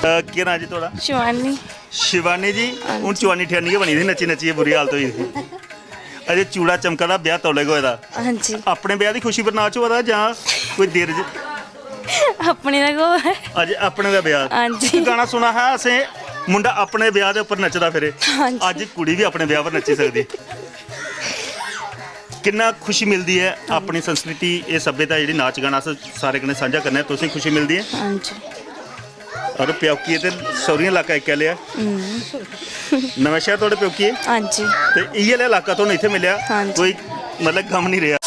ਕੀ ਨਾਂ ਜੀ ਤੁਹਾਡਾ? शिवानी। शिवानी जी हूँ चवानी ठियानी बनी थी नच्ची नच्ची बुरी हालत हुई थी अजे चूड़ा चमका दा ब्याह तौले गए दा हाँ जी। अपने ब्याह की खुशी पर नाच होआ दा जां कोई देर अपने दा गो है। अज अपने दा ब्याह हाँ जी। गाना सुना है असें मुंडा अपने ब्याह दे उपर नचदा फिरे हाँ जी। अज कुड़ी भी अपने ब्याह पर नच्ची सकदी किन्ना खुशी मिलती है अपनी संस्कृति ये सभ्यता जी नाच गाना सारे कने साझा करने तुसें खुशी मिलती है हाँ जी। और प्योकी ते सौरिया इलाका एक लिया नवा शहर थोड़े प्योकी हाँ जी। ते इयै इलाका तुहानूं इत्थे मिलिया हाँ जी। कोई मतलब गम नहीं रहा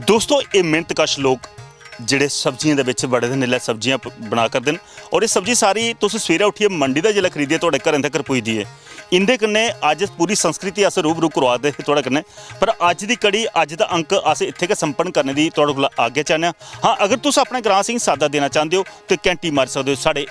दोस्तों ये मेहनतकश लोग ਜਿਹੜੇ ਸਬਜ਼ੀਆਂ ਦੇ ਵਿੱਚ ਬੜੇ ਦਿਨ ਲੈ ਸਬਜ਼ੀਆਂ ਬਣਾ ਕਰਦੇ ਨੇ ਔਰ ਇਹ ਸਬਜ਼ੀ ਸਾਰੀ ਤੁਸੀਂ ਸਵੇਰੇ ਉੱਠੀਏ ਮੰਡੀ ਦਾ ਜਿਲਾ ਖਰੀਦੀਏ ਤੁਹਾਡੇ ਘਰਾਂ ਤੱਕ ਪੁੱਜਦੀ ਹੈ इंदे कन्ने अज पूरी संस्कृति अस रूबरू करवा दे थोड़े कन्ने पर अज दी कड़ी अज दा अंक अस इत्थे के संपन्न करने दी तुहाडे कोल आग्या चाहने हाँ अगर तुस अपने ग्रां सिंह सादा देना चाहते हो तो घंटी मार सकते हो साढ़े